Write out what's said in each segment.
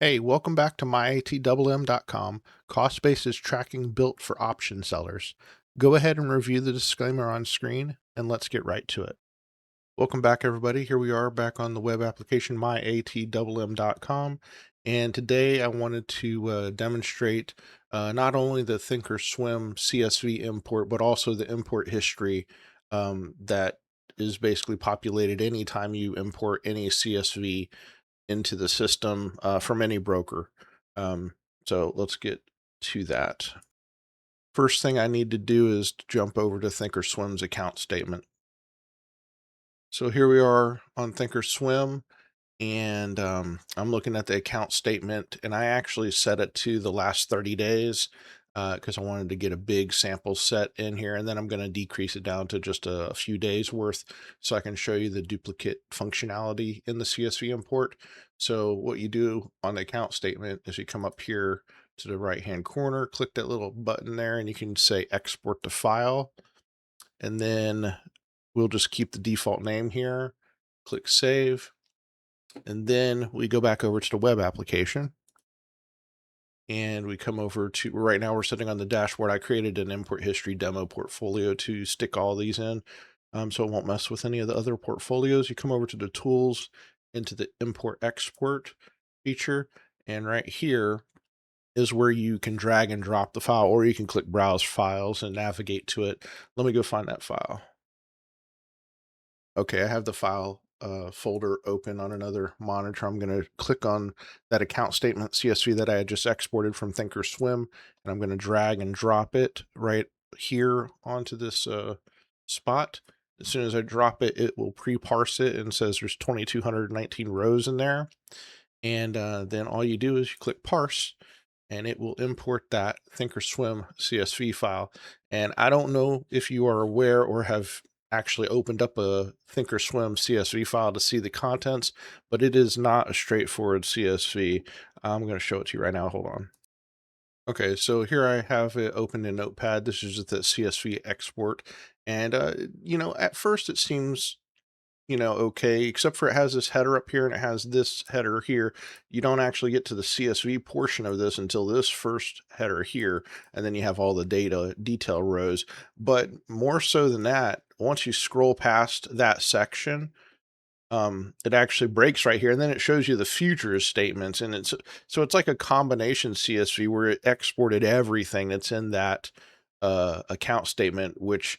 Hey, welcome back to MyATMM.com, cost basis tracking built for option sellers. Go ahead and review the disclaimer on screen, and let's get right to it. Welcome back, everybody. Here we are back on the web application MyATMM.com, and today I wanted to demonstrate not only the ThinkorSwim CSV import, but also the import history that is basically populated anytime you import any CSV into the system from any broker. So let's get to that. First thing I need to do is to jump over to ThinkorSwim's account statement. So here we are on ThinkorSwim, and I'm looking at the account statement, and I actually set it to the last 30 days because I wanted to get a big sample set in here, and then I'm going to decrease it down to just a few days worth so I can show you the duplicate functionality in the CSV import. So what you do on the account statement is you come up here to the right hand corner, click that little button there, and you can say export to file, and then we'll just keep the default name here, click save. And then we go back over to the web application and we come over to, right now we're sitting on the dashboard. I created an import history demo portfolio to stick all these in, so it won't mess with any of the other portfolios. You come over to the tools, into the import export feature, and right here is where you can drag and drop the file, or you can click browse files and navigate to it. Let me go find that file. Okay, I have the file folder open on another monitor. I'm going to click on that account statement CSV that I had just exported from ThinkorSwim, and I'm going to drag and drop it right here onto this spot. As soon as I drop it, it will pre-parse it and says there's 2,219 rows in there. And then all you do is you click parse, and it will import that ThinkorSwim CSV file. And I don't know if you are aware or have actually opened up a ThinkorSwim CSV file to see the contents, but it is not a straightforward CSV. I'm going to show it to you right now. Hold on. Okay, so here I have it open in Notepad. This is the CSV export. And, at first it seems okay, except for it has this header up here and it has this header here. You don't actually get to the CSV portion of this until this first header here, and then you have all the data detail rows. But more so than that, once you scroll past that section, it actually breaks right here, and then it shows you the futures statements, and it's like a combination CSV where it exported everything that's in that account statement, which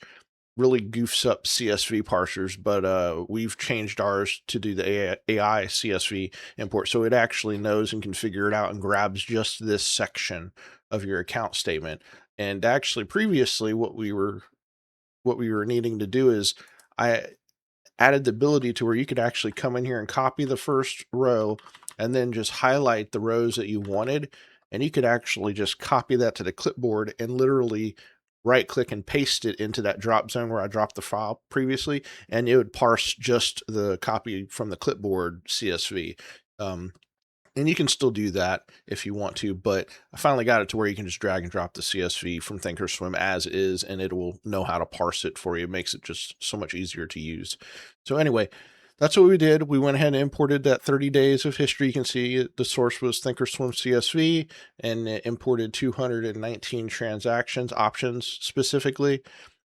really goofs up CSV parsers, but we've changed ours to do the AI CSV import. So it actually knows and can figure it out and grabs just this section of your account statement. And actually previously what we were needing to do is I added the ability to where you could actually come in here and copy the first row and then just highlight the rows that you wanted. And you could actually just copy that to the clipboard and literally right click and paste it into that drop zone where I dropped the file previously. And it would parse just the copy from the clipboard CSV. And you can still do that if you want to, but I finally got it to where you can just drag and drop the CSV from ThinkorSwim as is, and it will know how to parse it for you. It makes it just so much easier to use. So anyway, that's what we did. We went ahead and imported that 30 days of history. You can see the source was ThinkorSwim CSV, and it imported 219 transactions, options specifically.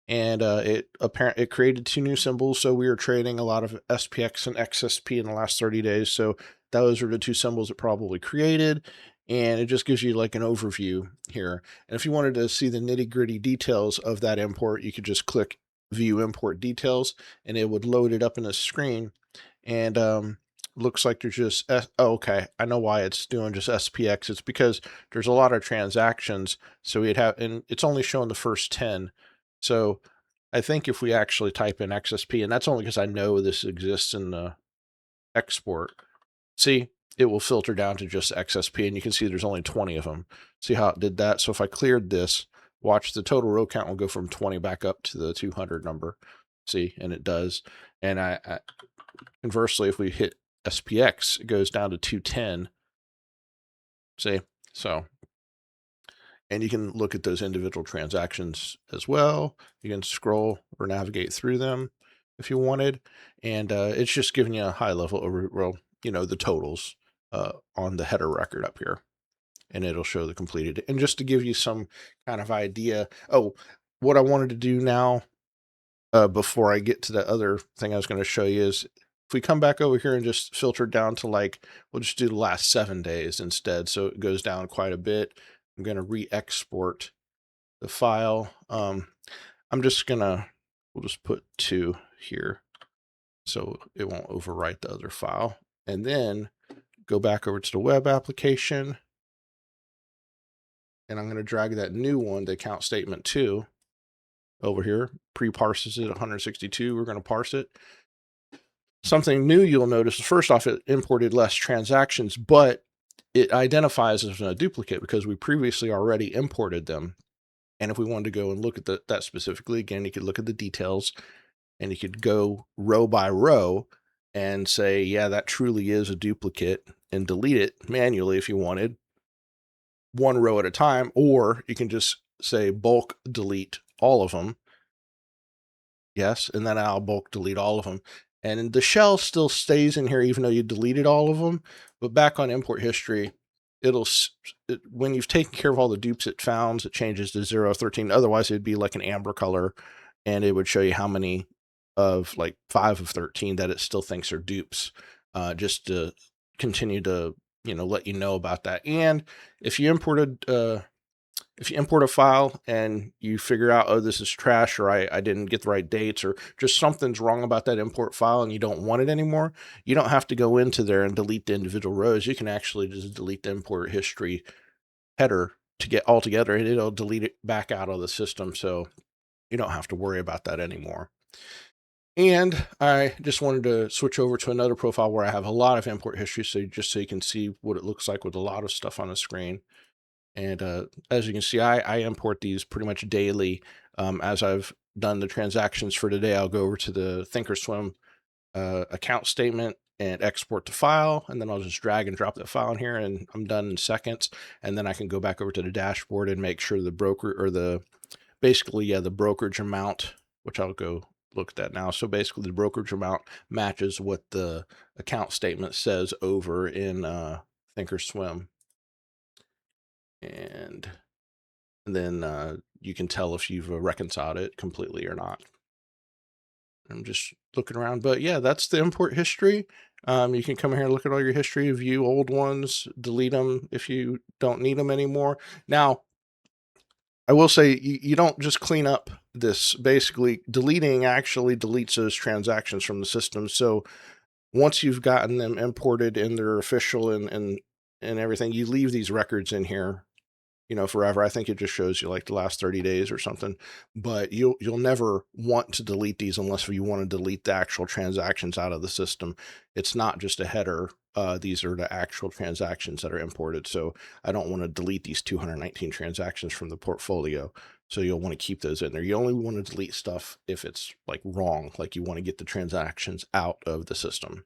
And it created two new symbols. So we were trading a lot of SPX and XSP in the last 30 days. So those are the two symbols it probably created. And it just gives you like an overview here. And if you wanted to see the nitty gritty details of that import, you could just click view import details and it would load it up in the screen. And looks like there's just, okay, I know why it's doing just SPX. It's because there's a lot of transactions. So and it's only showing the first 10. So I think if we actually type in XSP, and that's only because I know this exists in the export, see, it will filter down to just XSP, and you can see there's only 20 of them. See how it did that? So if I cleared this, watch, the total row count will go from 20 back up to the 200 number. See, and it does. And conversely, if we hit SPX, it goes down to 210. See, so. And you can look at those individual transactions as well. You can scroll or navigate through them if you wanted. And it's just giving you a high level overall, the totals on the header record up here, and it'll show the completed. And just to give you some kind of idea, what I wanted to do now, before I get to the other thing I was going to show you, is if we come back over here and just filter down to, like, we'll just do the last 7 days instead, so it goes down quite a bit. I'm going to re-export the file. I'm just gonna, we'll just put 2 here so it won't overwrite the other file, and then go back over to the web application, and I'm going to drag that new one, the account statement 2, over here. Pre-parses it 162. We're going to parse it. Something new you'll notice is, first off, it imported less transactions, but it identifies as a duplicate because we previously already imported them. And if we wanted to go and look at that specifically, again, you could look at the details, and you could go row by row and say, yeah, that truly is a duplicate, and delete it manually if you wanted, one row at a time, or you can just say bulk delete all of them. Yes, and then I'll bulk delete all of them. And the shell still stays in here even though you deleted all of them. But back on import history, when you've taken care of all the dupes it found, it changes to 0 of 13. Otherwise, it'd be like an amber color, and it would show you how many of, like, 5 of 13 that it still thinks are dupes, just to continue to, let you know about that. And if you import a file and you figure out, oh, this is trash, or I didn't get the right dates, or just something's wrong about that import file and you don't want it anymore, you don't have to go into there and delete the individual rows. You can actually just delete the import history header to get all together, and it'll delete it back out of the system. So you don't have to worry about that anymore. And I just wanted to switch over to another profile where I have a lot of import history, so you can see what it looks like with a lot of stuff on the screen. And as you can see, I import these pretty much daily. As I've done the transactions for today, I'll go over to the ThinkorSwim account statement and export the file, and then I'll just drag and drop that file in here, and I'm done in seconds. And then I can go back over to the dashboard and make sure the broker, or the brokerage amount, which I'll go look at that now. So basically the brokerage amount matches what the account statement says over in ThinkorSwim. And then you can tell if you've reconciled it completely or not. I'm just looking around, but yeah, that's the import history. You can come here and look at all your history, view old ones, delete them if you don't need them anymore. Now, I will say you don't just clean up this. Basically, deleting actually deletes those transactions from the system. So once you've gotten them imported and they're official and everything, you leave these records in here, forever. I think it just shows you like the last 30 days or something, but you'll never want to delete these unless you want to delete the actual transactions out of the system. It's not just a header. These are the actual transactions that are imported. So I don't want to delete these 219 transactions from the portfolio. So you'll want to keep those in there. You only want to delete stuff if it's like wrong, like you want to get the transactions out of the system.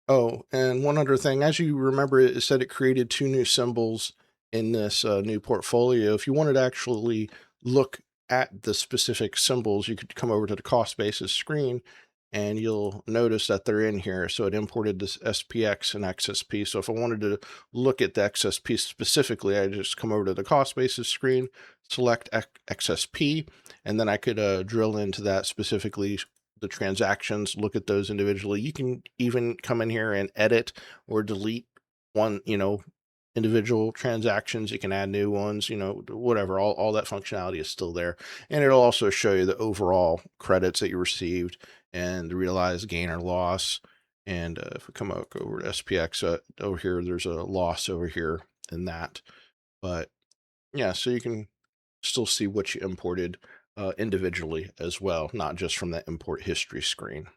Oh, and one other thing, as you remember, it said it created 2 new symbols in this new portfolio. If you wanted to actually look at the specific symbols, you could come over to the cost basis screen, and you'll notice that they're in here. So it imported this SPX and XSP. So if I wanted to look at the XSP specifically, I just come over to the cost basis screen, select XSP, and then I could drill into that specifically, the transactions, look at those individually. You can even come in here and edit or delete one, individual transactions. You can add new ones, whatever. All that functionality is still there. And it'll also show you the overall credits that you received and the realized gain or loss. And if we come over to SPX, over here, there's a loss over here in that. But yeah, so you can still see what you imported individually as well, not just from that import history screen.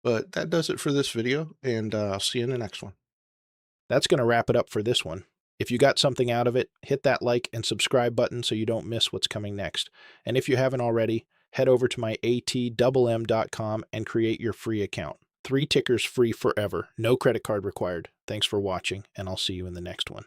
But that does it for this video, and I'll see you in the next one. That's going to wrap it up for this one. If you got something out of it, hit that like and subscribe button so you don't miss what's coming next. And if you haven't already, head over to MyATMM.com and create your free account. 3 tickers free forever. No credit card required. Thanks for watching, and I'll see you in the next one.